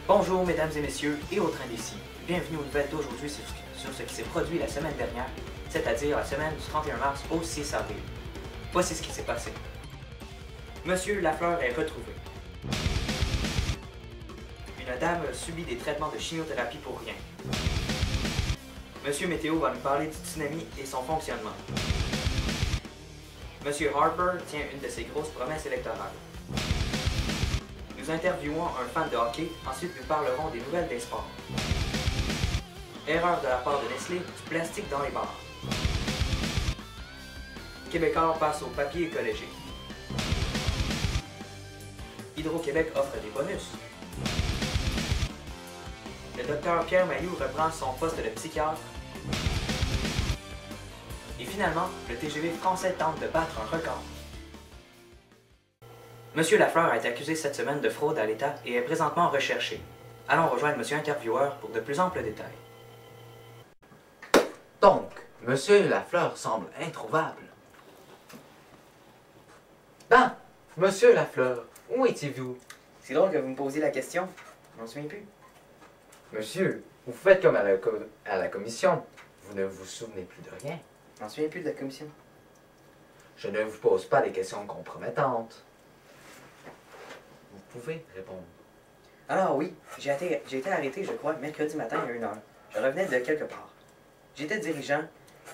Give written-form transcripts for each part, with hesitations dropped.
Bonjour mesdames et messieurs et au train d'ici. Bienvenue aux nouvelles d'aujourd'hui sur ce qui s'est produit la semaine dernière, c'est-à-dire la semaine du 31 mars au 6 avril. Voici ce qui s'est passé. Monsieur Lafleur est retrouvé. Une dame subit des traitements de chimiothérapie pour rien. Monsieur Météo va nous parler du tsunami et son fonctionnement. Monsieur Harper tient une de ses grosses promesses électorales. Nous interviewons un fan de hockey, ensuite nous parlerons des nouvelles des sports. Erreur de la part de Nestlé, du plastique dans les bars. Québécois passe au papier écologique. Hydro-Québec offre des bonus. Le docteur Pierre Mailloux reprend son poste de psychiatre. Et finalement, le TGV français tente de battre un record. Monsieur Lafleur a été accusé cette semaine de fraude à l'État et est présentement recherché. Allons rejoindre Monsieur Intervieweur pour de plus amples détails. Donc, Monsieur Lafleur semble introuvable. Ben, Monsieur Lafleur, où étiez-vous? C'est drôle que vous me posiez la question. Je m'en souviens plus. Monsieur, vous faites comme à la commission. Vous ne vous souvenez plus de rien. Je m'en souviens plus de la commission. Je ne vous pose pas des questions compromettantes. Vous pouvez répondre. Alors oui, j'ai été arrêté, je crois, mercredi matin à 1h. Je revenais de quelque part. J'étais dirigeant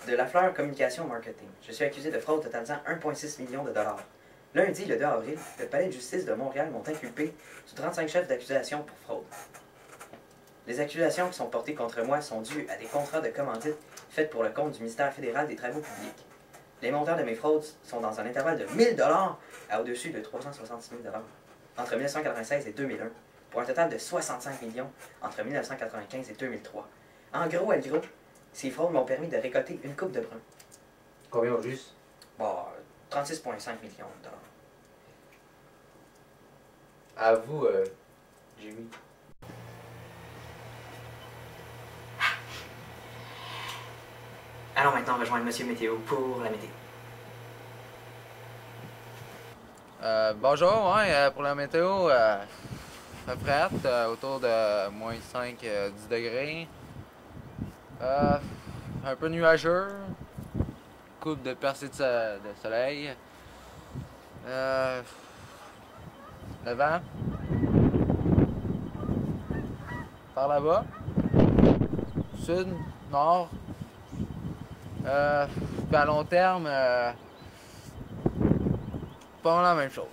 de Lafleur Communication Marketing. Je suis accusé de fraude totalisant 1,6 million de dollars. Lundi, le 2 avril, le palais de justice de Montréal m'ont inculpé sous 35 chefs d'accusation pour fraude. Les accusations qui sont portées contre moi sont dues à des contrats de commandite faits pour le compte du ministère fédéral des Travaux publics. Les montants de mes fraudes sont dans un intervalle de 1 000 $ à au-dessus de 366 000 $ entre 1996 et 2001, pour un total de 65 millions entre 1995 et 2003. En gros, ces fraudes m'ont permis de récolter une coupe de brun. Combien au juste? Bon, 36,5 millions de dollars. À vous, Jimmy. Allons maintenant rejoindre Monsieur Météo pour la météo. Bonjour, pour la météo, fait frette, autour de moins 5, 10 degrés. Un peu nuageux, coupe de percée de soleil. Le vent. Par là-bas. Sud, nord. Puis à long terme, pas la même chose.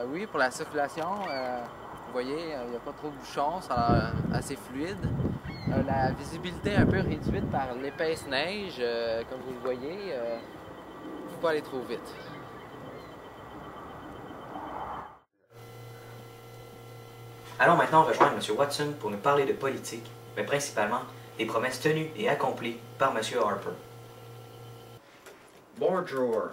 Oui, pour la circulation, vous voyez, il n'y a pas trop de bouchons, ça a l'air assez fluide. La visibilité est un peu réduite par l'épaisse neige, comme vous le voyez, il ne faut pas aller trop vite. Allons maintenant rejoindre M. Watson pour nous parler de politique, mais principalement des promesses tenues et accomplies par M. Harper. Bonjour.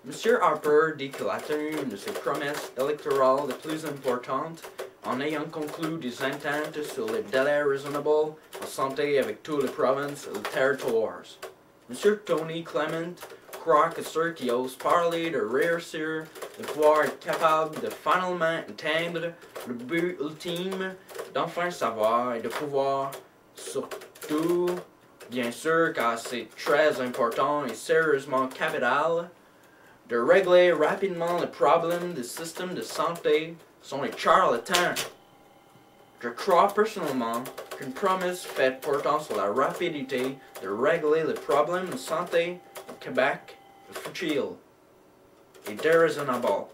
Monsieur Harper dit qu'il a tenu une de ses promesses électorales les plus importantes en ayant conclu des ententes sur les délais raisonnables en santé avec toutes les provinces et les territoires. Monsieur Tony Clement croit que ceux qui osent parler de réussir de pouvoir être capables de finalement atteindre le but ultime d'enfin savoir et de pouvoir, surtout, bien sûr car c'est très important et sérieusement capital, de régler rapidement le problème du système de santé sont les charlatans. Je crois personnellement qu'une promesse faite portant sur la rapidité de régler le problème de santé au Québec est futile et déraisonnable.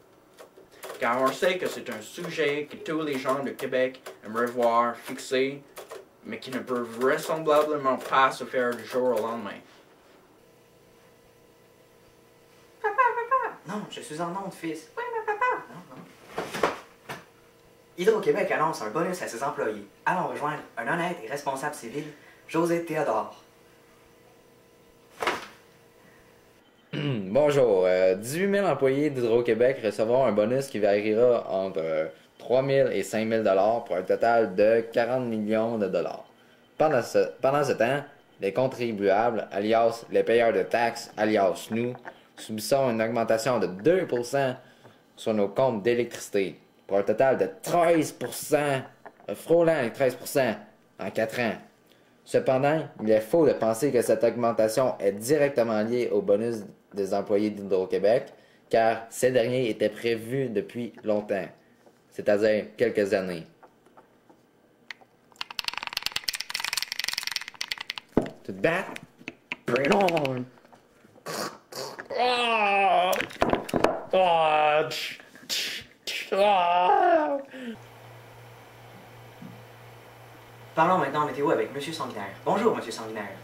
Car on sait que c'est un sujet que tous les gens de Québec aimeraient voir fixé, mais qui ne peut vraisemblablement pas se faire du jour au lendemain. Non, je suis en onde, fils. Oui, mais papa. Non. Hydro-Québec annonce un bonus à ses employés. Allons rejoindre un honnête et responsable civil, José Théodore. Bonjour, 18 000 employés d'Hydro-Québec recevront un bonus qui variera entre 3 000 et 5 000 $ pour un total de 40 millions de dollars. Pendant ce temps, les contribuables, alias les payeurs de taxes, alias nous, subissons une augmentation de 2% sur nos comptes d'électricité. pour un total de 13%, frôlant les 13% en 4 ans. Cependant, il est faux de penser que cette augmentation est directement liée au bonus des employés d'Hydro-Québec, car ces derniers étaient prévus depuis longtemps, c'est-à-dire quelques années. To that, bring it on! Parlons maintenant météo avec Monsieur Sanguinaire. Bonjour, Monsieur Sanguinaire.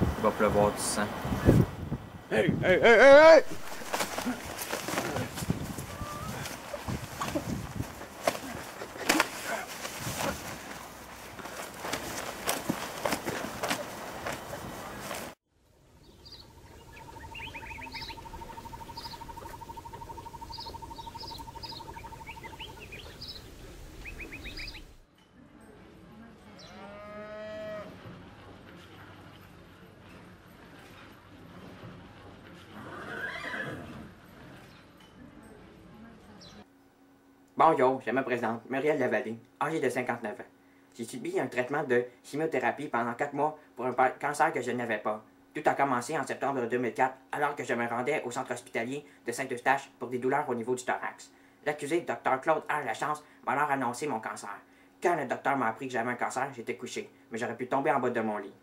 Il va pleuvoir du sang. Hey, hey, hey, hey, hey! Bonjour, je me présente, Muriel Lavallée, âgée de 59 ans. J'ai subi un traitement de chimiothérapie pendant 4 mois pour un cancer que je n'avais pas. Tout a commencé en septembre 2004, alors que je me rendais au centre hospitalier de Saint-Eustache pour des douleurs au niveau du thorax. L'accusé, Dr Claude R. Lachance, m'a alors annoncé mon cancer. Quand le docteur m'a appris que j'avais un cancer, j'étais couché, mais j'aurais pu tomber en bas de mon lit.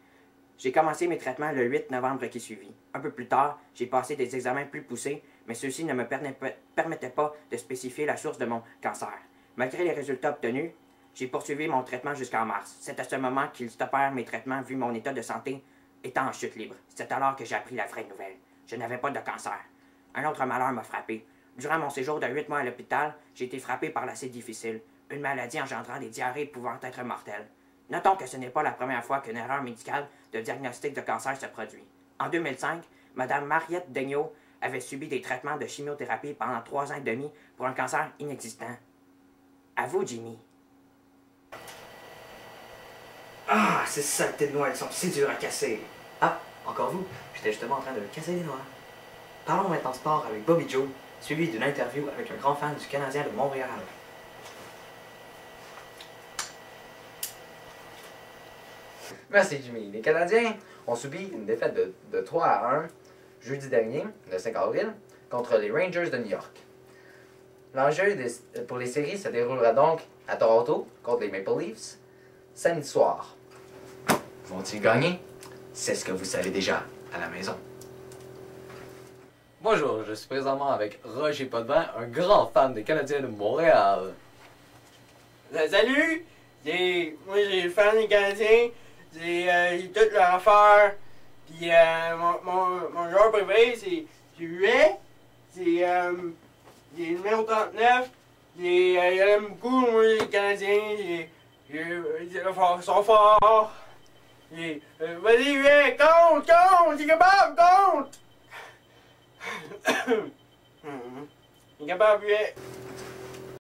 J'ai commencé mes traitements le 8 novembre qui suivit. Un peu plus tard, j'ai passé des examens plus poussés, mais ceux-ci ne me permettaient pas de spécifier la source de mon cancer. Malgré les résultats obtenus, j'ai poursuivi mon traitement jusqu'en mars. C'est à ce moment qu'ils stoppèrent mes traitements vu mon état de santé étant en chute libre. C'est alors que j'ai appris la vraie nouvelle. Je n'avais pas de cancer. Un autre malheur m'a frappé. Durant mon séjour de 8 mois à l'hôpital, j'ai été frappé par l'acide difficile, une maladie engendrant des diarrhées pouvant être mortelles. Notons que ce n'est pas la première fois qu'une erreur médicale de diagnostic de cancer se produit. En 2005, Mme Mariette Daigneault avait subi des traitements de chimiothérapie pendant 3 ans et demi pour un cancer inexistant. À vous, Jimmy. Ah, ces saletés de noix, elles sont si dures à casser. Ah, encore vous? J'étais justement en train de casser les noix. Parlons maintenant sport avec Bobby Joe, suivi d'une interview avec un grand fan du Canadien de Montréal. Merci Jimmy. Les Canadiens ont subi une défaite de 3-1 jeudi dernier, le 5 avril, contre les Rangers de New York. L'enjeu pour les séries se déroulera donc à Toronto contre les Maple Leafs samedi soir. Vont-ils gagner? C'est ce que vous savez déjà à la maison. Bonjour, je suis présentement avec Roger Potvin, un grand fan des Canadiens de Montréal. Salut! Moi, j'ai le fan des Canadiens. J'ai toute leur affaire. Puis mon joueur préféré, c'est Huet. C'est le numéro 39. J'aime beaucoup, moi, les Canadiens. Ils sont forts. Vas-y, Huet, compte! T'es capable, compte! Il est capable, Huet.